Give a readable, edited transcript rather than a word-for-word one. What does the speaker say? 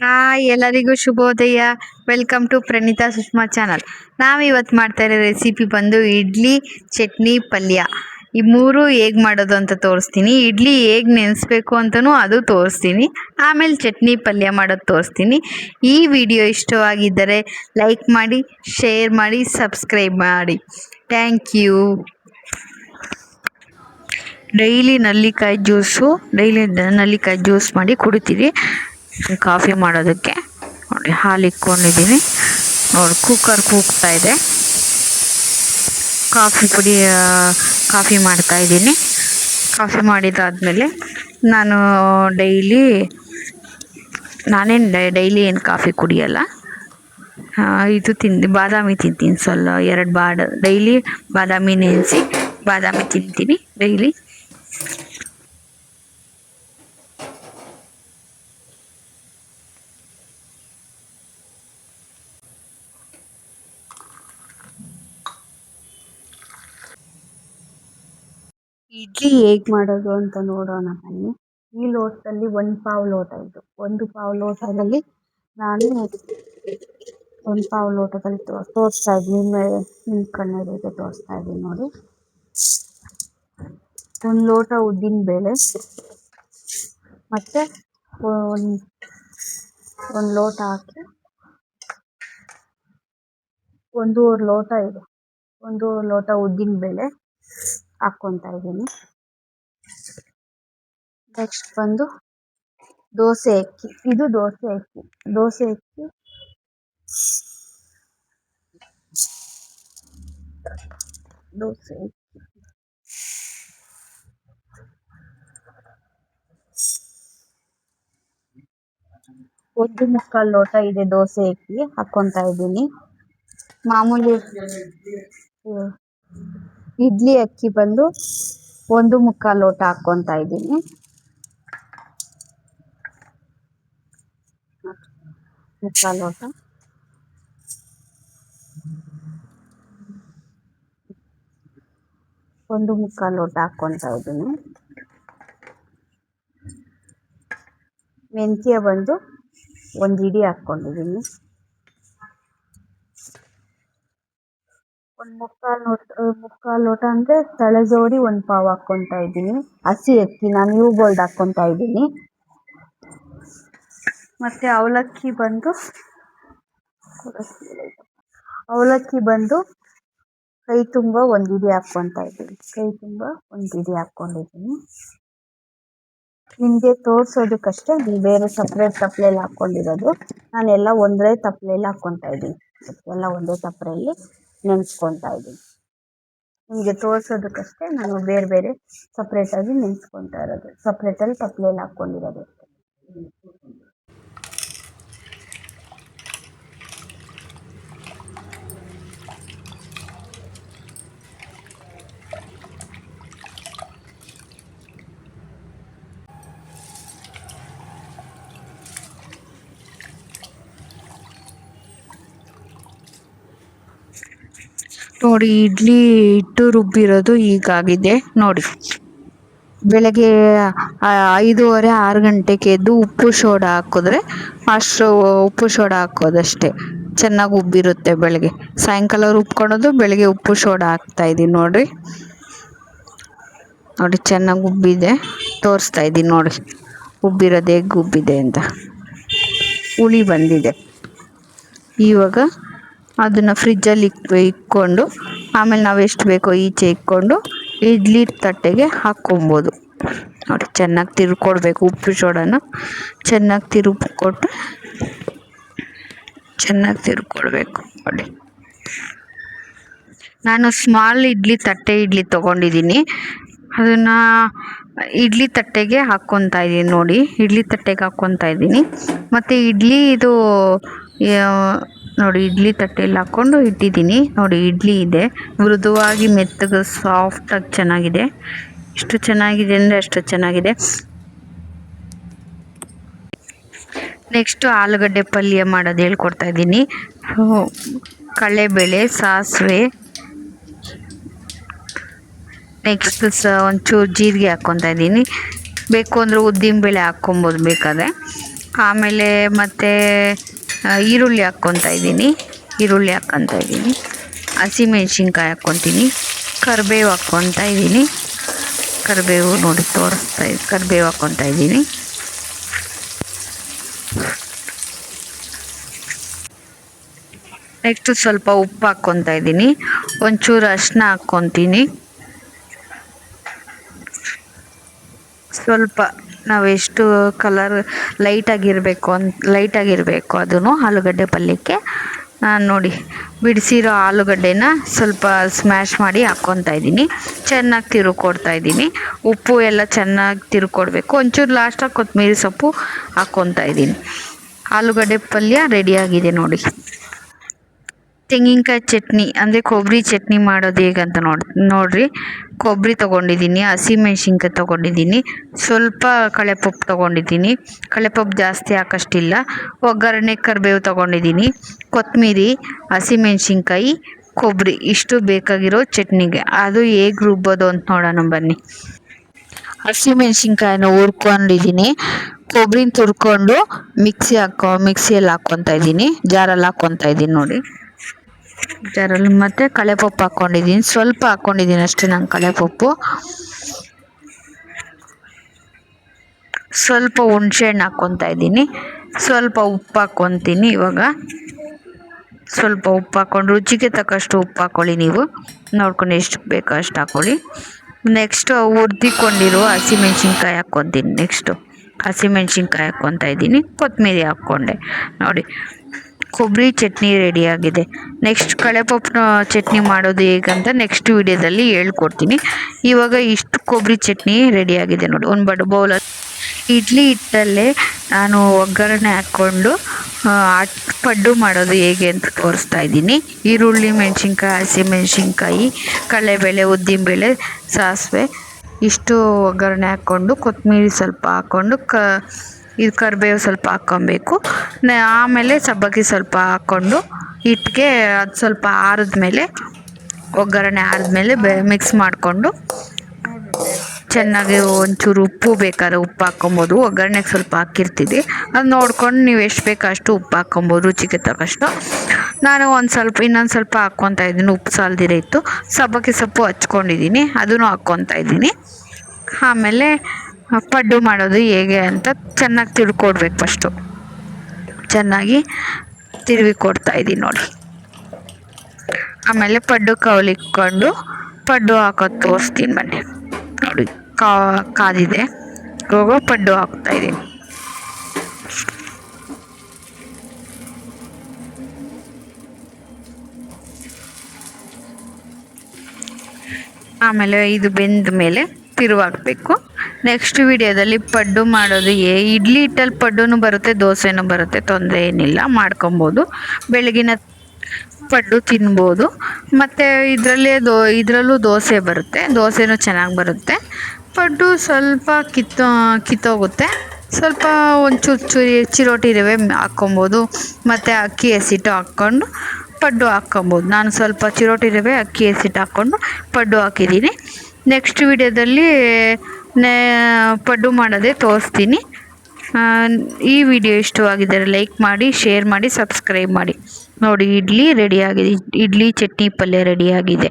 Hi ಎಲ್ಲರಿಗೂ ಶುಭೋದಯ. Welcome to Praneetha Sushma channel. ನಾವಿವತ್ತು ಮಾಡ್ತಾ ಇರೋ ರೆಸಿಪಿ ಬಂದು ಇಡ್ಲಿ, ಚಟ್ನಿ, ಪಲ್ಯ. ಈ ಮೂರು ಹೇಗೆ ಮಾಡೋದು ಅಂತ ತೋರಿಸ್ತೀನಿ. ಇಡ್ಲಿ ಹೇಗೆ ನೆನೆಸ್ಬೇಕು ಅಂತಲೂ ಅದು ತೋರಿಸ್ತೀನಿ. ಆಮೇಲೆ ಚಟ್ನಿ ಪಲ್ಯ ಮಾಡೋದು ತೋರಿಸ್ತೀನಿ. ಈ ವಿಡಿಯೋ ಇಷ್ಟವಾಗಿದ್ದರೆ ಲೈಕ್ ಮಾಡಿ, ಶೇರ್ ಮಾಡಿ, ಸಬ್ಸ್ಕ್ರೈಬ್ ಮಾಡಿ. Thank you. ಡೈಲಿ ನಲ್ಲಿಕಾಯಿ ಜ್ಯೂಸ್ ಮಾಡಿ ಕುಡಿತೀವಿ. ಕಾಫಿ ಮಾಡೋದಕ್ಕೆ ನೋಡಿ ಹಾಲು ಇಕ್ಕೊಂಡಿದ್ದೀನಿ. ನೋಡಿ ಕುಕ್ಕರ್ ಕೂಗ್ತಾ ಇದೆ. ಕಾಫಿ ಮಾಡ್ತಾ ಇದ್ದೀನಿ. ಕಾಫಿ ಮಾಡಿದಾದ್ಮೇಲೆ ನಾನೇನು ಡೈಲಿ ಏನು ಕಾಫಿ ಕುಡಿಯಲ್ಲ. ಇದು ಬಾದಾಮಿ ತಿಂತೀನಿ. ಡೈಲಿ ಬಾದಾಮಿ ನೆನೆಸಿ ಬಾದಾಮಿ ತಿಂತೀನಿ ಡೈಲಿ. ಇಡ್ಲಿ ಹೇಗೆ ಮಾಡೋದು ಅಂತ ನೋಡೋಣ ಬನ್ನಿ. ಈ ಲೋಟದಲ್ಲಿ ಪಾವು ಲೋಟ ಇದು. ಪಾವು ಲೋಟದಲ್ಲಿ ನಾನು ಪಾವು ಲೋಟದಲ್ಲಿ ತೋರಿಸ್ತಾ ಇದ್ದೀನಿ. ನಿಮ್ಮ ಕಣ್ಣರಿಗೆ ತೋರಿಸ್ತಾ ಇದ್ದೀನಿ ನೋಡಿ. ಲೋಟ ಉದ್ದಿನ ಬೇಳೆ ಮತ್ತೆ ಲೋಟ ಹಾಕಿ ಒಂದೂವರೆ ಲೋಟ ಉದ್ದಿನ ಬೇಳೆ ಹಾಕ್ಕೊತಾ ಇದ್ದೀನಿ. ನೆಕ್ಸ್ಟ್ ಬಂದು ದೋಸೆ ಅಕ್ಕಿ. ಇದು ದೋಸೆ ಅಕ್ಕಿ. ಒಂದು ಮುಕ್ಕಾಲು ಲೋಟ ಇದೆ ದೋಸೆ ಅಕ್ಕಿ ಹಾಕ್ಕೊತಾ ಇದ್ದೀನಿ. ಮಾಮೂಲಿ ಇಡ್ಲಿ ಅಕ್ಕಿ ಬಂದು ಒಂದು ಮುಕ್ಕಾಲು ಲೋಟ ಹಾಕ್ಕೊತಾ ಇದ್ದೀನಿ. ಮುಕ್ಕಾಲು ಲೋಟ ಹಾಕ್ಕೊತಾ ಇದ್ದೀನಿ. ಮೆಂತ್ಯ ಬಂದು ಒಂದು ಇಡಿ ಹಾಕ್ಕೊಂಡಿದ್ದೀನಿ. ಮುಕ್ಕಾಲು ಲೋಟ ಅಂದರೆ ತಲೆಜೋಡಿ ಒಂದು ಪಾವು ಹಾಕ್ಕೊತಾ ಇದ್ದೀನಿ. ಹಸಿ ಅಕ್ಕಿ ನಾನು ಗೋಲ್ಡ್ ಹಾಕ್ಕೊತಾ ಇದ್ದೀನಿ. ಮತ್ತು ಅವಲಕ್ಕಿ ಬಂದು ಕೈ ತುಂಬ ಒಂದು ಇಡಿ ಹಾಕ್ಕೊತಾ ಇದ್ದೀನಿ. ನಿಮಗೆ ತೋರಿಸೋದಕ್ಕಷ್ಟೇ ಬೇರೆ ಸಪ್ರೇಟ್ ತಪ್ಪಲೆಯಲ್ಲಿ ಹಾಕ್ಕೊಂಡಿರೋದು. ನಾನೆಲ್ಲ ಒಂದೇ ತಪ್ಪಲೆಯಲ್ಲಿ ಹಾಕ್ಕೊತಾ ಇದ್ದೀನಿ. ಎಲ್ಲ ಒಂದೇ ತಪ್ಪಲೆಯಲ್ಲಿ ನೆನೆಸ್ಕೊತಾ ಇದ್ದೀನಿ. ನಿಮಗೆ ತೋರಿಸೋದಕ್ಕಷ್ಟೇ ನಾನು ಬೇರೆ ಬೇರೆ ಸಪ್ರೇಟಾಗಿ ನೆನೆಸ್ಕೊತಾ ಇರೋದು. ಸಪ್ರೇಟಲ್ಲಿ ತಪ್ಪಲೆಯಲ್ಲಿ ಹಾಕ್ಕೊಂಡಿರೋದು. ನೋಡಿ ಇಡ್ಲಿ ಹಿಟ್ಟು ರುಬ್ಬಿರೋದು ಹೀಗಾಗಿದೆ ನೋಡಿ. ಬೆಳಗ್ಗೆ 5:30 6 ಗಂಟೆಗೆ ಎದ್ದು ಉಪ್ಪು ಸೋಡಾ ಹಾಕಿದ್ರೆ ಉಪ್ಪು ಸೋಡಾ ಹಾಕೋದಷ್ಟೇ. ಚೆನ್ನಾಗಿ ಉಬ್ಬಿರುತ್ತೆ. ಬೆಳಗ್ಗೆ ಸಾಯಂಕಾಲ ರುಬ್ಕೊಳೋದು, ಬೆಳಗ್ಗೆ ಉಪ್ಪು ಸೋಡಾ ಹಾಕ್ತಾ ಇದ್ದೀನಿ ನೋಡಿ. ಚೆನ್ನಾಗಿ ಉಬ್ಬಿದೆ. ತೋರಿಸ್ತಾ ಇದ್ದೀನಿ ನೋಡಿ ಉಬ್ಬಿರೋದು ಹೇಗೆ ಉಬ್ಬಿದೆ ಅಂತ. ಹುಳಿ ಬಂದಿದೆ. ಇವಾಗ ಅದನ್ನು ಫ್ರಿಜ್ಜಲ್ಲಿ ಇಟ್ಕೊಂಡು ಆಮೇಲೆ ನಾವು ಎಷ್ಟು ಬೇಕೋ ಈಚೆ ಇಟ್ಕೊಂಡು ಇಡ್ಲಿ ತಟ್ಟೆಗೆ ಹಾಕ್ಕೊಬೋದು ನೋಡಿ. ಚೆನ್ನಾಗಿ ತಿರ್ಕೊಡ್ಬೇಕು. ಉಪ್ಪು ಸೋಡಾನ ಚೆನ್ನಾಗಿ ತಿರ್ಕೊಡ್ಬೇಕು ನೋಡಿ. ನಾನು ಸ್ಮಾಲ್ ಇಡ್ಲಿ ತೊಗೊಂಡಿದ್ದೀನಿ. ಅದನ್ನು ಇಡ್ಲಿ ತಟ್ಟೆಗೆ ಹಾಕ್ಕೊತಾ ಇದ್ದೀನಿ ನೋಡಿ. ಮತ್ತು ಇದು ನೋಡಿ ಇಡ್ಲಿ ತಟ್ಟೆಯಲ್ಲಿ ಹಾಕ್ಕೊಂಡು ಇಟ್ಟಿದ್ದೀನಿ ನೋಡಿ. ಇಡ್ಲಿ ಇದೆ, ಮೃದುವಾಗಿ ಮೆತ್ತಗೆ ಸಾಫ್ಟಾಗಿ ಚೆನ್ನಾಗಿದೆ. ಎಷ್ಟು ಚೆನ್ನಾಗಿದೆ ಅಂದರೆ ಅಷ್ಟು ಚೆನ್ನಾಗಿದೆ. ನೆಕ್ಸ್ಟು ಆಲೂಗಡ್ಡೆ ಪಲ್ಯ ಮಾಡೋದು ಹೇಳ್ಕೊಡ್ತಾ ಇದ್ದೀನಿ. ಕಡಲೆಬೇಳೆ, ಸಾಸಿವೆ, ನೆಕ್ಸ್ಟ್ ಒಂಚೂರು ಜೀರಿಗೆ ಹಾಕ್ಕೊತಾ ಇದ್ದೀನಿ. ಬೇಕು ಅಂದರೆ ಉದ್ದಿನಬೇಳೆ ಹಾಕ್ಕೊಬೋದು ಬೇಕಾದರೆ. ಆಮೇಲೆ ಮತ್ತು ಈರುಳ್ಳಿ ಹಾಕ್ಕೊತಾ ಇದ್ದೀನಿ. ಹಸಿಮೆಣ್ಸಿನ್ಕಾಯಿ ಹಾಕ್ಕೊತೀನಿ. ಕರಿಬೇವು ಹಾಕ್ಕೊತಾ ಇದ್ದೀನಿ. ಕರಿಬೇವು ನೋಡಿ ಕರಿಬೇವು ಹಾಕ್ಕೊತಾ ಇದ್ದೀನಿ. ನೆಕ್ಸ್ಟ್ ಸ್ವಲ್ಪ ಉಪ್ಪು ಹಾಕ್ಕೊತಾ ಇದ್ದೀನಿ. ಒಂಚೂರು ಅರಿಶಿನ ಹಾಕ್ಕೊತೀನಿ. ಸ್ವಲ್ಪ ನಾವೆಷ್ಟು ಕಲರ್ ಲೈಟಾಗಿರಬೇಕು ಅದನ್ನು ಆಲೂಗಡ್ಡೆ ಪಲ್ಯಕ್ಕೆ. ನೋಡಿ ಬಿಡಿಸಿರೋ ಆಲೂಗಡ್ಡೆನ ಸ್ವಲ್ಪ ಸ್ಮ್ಯಾಶ್ ಮಾಡಿ ಹಾಕ್ಕೊತಾ ಇದ್ದೀನಿ. ಚೆನ್ನಾಗಿ ತಿರುಕೊಡ್ತಾ ಇದ್ದೀನಿ. ಉಪ್ಪು ಎಲ್ಲ ಚೆನ್ನಾಗಿ ತಿರುಕೊಡ್ಬೇಕು. ಒಂಚೂರು ಲಾಸ್ಟಾಗಿ ಕೊತ್ತಂಬರಿ ಸೊಪ್ಪು ಹಾಕ್ಕೊತಾ ಇದ್ದೀನಿ. ಆಲೂಗಡ್ಡೆ ಪಲ್ಯ ರೆಡಿಯಾಗಿದೆ ನೋಡಿ. ತೆಂಗಿನಕಾಯಿ ಚಟ್ನಿ ಅಂದರೆ ಕೊಬ್ಬರಿ ಚಟ್ನಿ ಮಾಡೋದು ಹೇಗಂತ ನೋಡ್ರಿ. ಕೊಬ್ಬರಿ ತೊಗೊಂಡಿದ್ದೀನಿ, ಹಸಿಮೆಣ್ಸಿನ್ಕಾಯಿ ತೊಗೊಂಡಿದ್ದೀನಿ, ಸ್ವಲ್ಪ ಕಳೆಪಪ್ಪು ತೊಗೊಂಡಿದ್ದೀನಿ. ಕಳೆಪಪ್ಪು ಜಾಸ್ತಿ ಹಾಕೋಷ್ಟಿಲ್ಲ. ಒಗ್ಗರಣೆ ಕರಿಬೇವು ತೊಗೊಂಡಿದ್ದೀನಿ, ಕೊತ್ತಂಬರಿ, ಹಸಿಮೆಣ್ಸಿನ್ಕಾಯಿ, ಕೊಬ್ಬರಿ ಇಷ್ಟು ಬೇಕಾಗಿರೋ ಚಟ್ನಿಗೆ. ಅದು ಹೇಗೆ ರುಬ್ಬೋದು ಅಂತ ನೋಡೋಣ ಬನ್ನಿ. ಹಸಿಮೆಣ್ಸಿನ್ಕಾಯಿನ ಹುರ್ಕೊಂಡಿದ್ದೀನಿ. ಕೊಬ್ಬರಿನ ತುರ್ಕೊಂಡು ಮಿಕ್ಸಿಯಲ್ಲಿ ಹಾಕ್ಕೊತಾ ಇದ್ದೀನಿ. ಜಾರಲ್ಲಿ ಹಾಕ್ಕೊತಾ ಇದ್ದೀನಿ ನೋಡಿ. ಜಾರಲ್ಲಿ ಮತ್ತು ಕಳೆಪಪ್ಪು ಹಾಕ್ಕೊಂಡಿದ್ದೀನಿ. ಸ್ವಲ್ಪ ಹಾಕ್ಕೊಂಡಿದ್ದೀನಿ ಅಷ್ಟೇ ನಾನು ಕಳೆಪಪ್ಪು. ಸ್ವಲ್ಪ ಹುಣಸೆಹಣ್ಣು ಹಾಕ್ಕೊತಾ ಇದ್ದೀನಿ. ಸ್ವಲ್ಪ ಉಪ್ಪು ಹಾಕ್ಕೊತೀನಿ. ಇವಾಗ ಸ್ವಲ್ಪ ಉಪ್ಪು ಹಾಕ್ಕೊಂಡು ರುಚಿಗೆ ತಕ್ಕಷ್ಟು ಉಪ್ಪು ಹಾಕ್ಕೊಳ್ಳಿ. ನೀವು ನೋಡ್ಕೊಂಡು ಎಷ್ಟು ಬೇಕೋ ಅಷ್ಟು ಹಾಕ್ಕೊಳ್ಳಿ. ನೆಕ್ಸ್ಟು ಹುರಿದಿಕೊಂಡಿರುವ ಹಸಿಮೆಣ್ಸಿನ್ಕಾಯಿ ಹಾಕ್ಕೊತೀನಿ. ಹಸಿಮೆಣ್ಸಿನ್ಕಾಯಿ ಹಾಕ್ಕೊತಾ ಇದ್ದೀನಿ. ಕೊತ್ತಂಬರಿ ಹಾಕ್ಕೊಂಡೆ ನೋಡಿ. ಕೊಬ್ಬರಿ ಚಟ್ನಿ ರೆಡಿಯಾಗಿದೆ. ನೆಕ್ಸ್ಟ್ ಕಳೆಪಪ್ಪು ಚಟ್ನಿ ಮಾಡೋದು ಹೇಗಂತ ನೆಕ್ಸ್ಟ್ ವಿಡಿಯೋದಲ್ಲಿ ಹೇಳ್ಕೊಡ್ತೀನಿ. ಇವಾಗ ಇಷ್ಟು ಕೊಬ್ಬರಿ ಚಟ್ನಿ ರೆಡಿಯಾಗಿದೆ ನೋಡಿ. ಒಂದು ಬೌಲಲ್ಲಿ ಇಡ್ಲಿ ಹಿಟ್ಟಲ್ಲೇ ನಾನು ಒಗ್ಗರಣೆ ಹಾಕ್ಕೊಂಡು ಪಡ್ಡು ಮಾಡೋದು ಹೇಗೆ ಅಂತ ತೋರಿಸ್ತಾ ಇದ್ದೀನಿ. ಈರುಳ್ಳಿ, ಮೆಣಸಿನ್ಕಾಯಿ, ಹಸಿಮೆಣ್ಸಿನ್ಕಾಯಿ, ಕಡಲೆಬೇಳೆ, ಉದ್ದಿನಬೇಳೆ, ಸಾಸಿವೆ ಇಷ್ಟು ಒಗ್ಗರಣೆ ಹಾಕ್ಕೊಂಡು ಕೊತ್ತಂಬರಿ ಸ್ವಲ್ಪ ಹಾಕ್ಕೊಂಡು ಕರಿಬೇವು ಸ್ವಲ್ಪ ಹಾಕ್ಕೊಬೇಕು. ಆಮೇಲೆ ಸಬ್ಬಕ್ಕಿ ಸ್ವಲ್ಪ ಹಾಕ್ಕೊಂಡು ಹಿಟ್ಟಿಗೆ ಅದು ಸ್ವಲ್ಪ ಆರಿದ್ಮೇಲೆ ಒಗ್ಗರಣೆ ಆರಿದ್ಮೇಲೆ ಮಿಕ್ಸ್ ಮಾಡಿಕೊಂಡು ಚೆನ್ನಾಗಿ ಒಂಚೂರು ಉಪ್ಪು ಬೇಕಾದ್ರೆ ಉಪ್ಪು ಹಾಕ್ಕೊಬೋದು. ಒಗ್ಗರಣೆಗೆ ಸ್ವಲ್ಪ ಹಾಕಿರ್ತೀವಿ, ಅದು ನೋಡ್ಕೊಂಡು ನೀವು ಎಷ್ಟು ಬೇಕೋ ಅಷ್ಟು ಉಪ್ಪು ಹಾಕ್ಕೊಬೋದು ರುಚಿಗೆ ತಕ್ಕಷ್ಟು. ನಾನು ಇನ್ನೊಂದು ಸ್ವಲ್ಪ ಹಾಕ್ಕೊತಾ ಇದ್ದೀನಿ. ಉಪ್ಪು ಸಾಲ್ದಿರ ಇತ್ತು. ಸಬ್ಬಕ್ಕಿ ಸೊಪ್ಪು ಹಚ್ಕೊಂಡಿದ್ದೀನಿ, ಅದನ್ನು ಹಾಕ್ಕೊತಾ ಇದ್ದೀನಿ. ಆಮೇಲೆ ಪಡ್ಡು ಮಾಡೋದು ಹೇಗೆ ಅಂತ ಚೆನ್ನಾಗಿ ತಿಳ್ಕೊಡ್ಬೇಕು. ಫಸ್ಟು ಚೆನ್ನಾಗಿ ತಿರುವಿ ಕೊಡ್ತಾ ಇದ್ದೀನಿ ನೋಡಿ. ಆಮೇಲೆ ಪಡ್ಡು ಕವಲಿಕ್ಕೊಂಡು ಪಡ್ಡು ಹಾಕೋದು ತೋರಿಸ್ತೀನಿ ಬನ್ನಿ ನೋಡಿ. ಕಾದಿದೆ, ಪಡ್ಡು ಹಾಕ್ತಾ ಇದ್ದೀನಿ. ಆಮೇಲೆ ಇದು ಬೆಂದ ಮೇಲೆ ತಿರುವಾಗಬೇಕು. ನೆಕ್ಸ್ಟ್ ವಿಡಿಯೋದಲ್ಲಿ ಪಡ್ಡು ಮಾಡೋದು ಇಡ್ಲಿ ಹಿಟ್ಟಲ್ಲಿ ಪಡ್ಡು ಬರುತ್ತೆ, ದೋಸೆನೂ ಬರುತ್ತೆ, ತೊಂದರೆ ಏನಿಲ್ಲ, ಮಾಡ್ಕೊಬೋದು. ಬೆಳಗಿನ ಪಡ್ಡು ತಿನ್ಬೋದು. ಮತ್ತು ಇದರಲ್ಲೂ ದೋಸೆ ಬರುತ್ತೆ, ದೋಸೆನೂ ಚೆನ್ನಾಗಿ ಬರುತ್ತೆ. ಪಡ್ಡು ಸ್ವಲ್ಪ ಕಿತ್ತೋಗುತ್ತೆ. ಸ್ವಲ್ಪ ಒಂಚೂರು ಚಿರೋಟಿ ರವೆ ಹಾಕ್ಕೊಬೋದು. ಮತ್ತು ಅಕ್ಕಿ ಹಸಿಟ್ಟು ಹಾಕ್ಕೊಂಡು ಪಡ್ಡು ಹಾಕ್ಕೊಬೋದು. ನಾನು ಸ್ವಲ್ಪ ಚಿರೋಟಿ ರವೆ, ಅಕ್ಕಿ ಹಸಿಟ್ಟು ಹಾಕ್ಕೊಂಡು ಪಡ್ಡು ಹಾಕಿದ್ದೀನಿ. ನೆಕ್ಸ್ಟ್ ವಿಡಿಯೋದಲ್ಲಿ ಪಡ್ಡು ಮಾಡೋದೇ ತೋರಿಸ್ತೀನಿ. ಈ ವಿಡಿಯೋ ಇಷ್ಟವಾಗಿದ್ದರೆ ಲೈಕ್ ಮಾಡಿ, ಶೇರ್ ಮಾಡಿ, ಸಬ್ಸ್ಕ್ರೈಬ್ ಮಾಡಿ. ನೋಡಿ ಇಡ್ಲಿ ರೆಡಿಯಾಗಿದೆ. ಇಡ್ಲಿ ಚಟ್ನಿ ಪಲ್ಯ ರೆಡಿಯಾಗಿದೆ.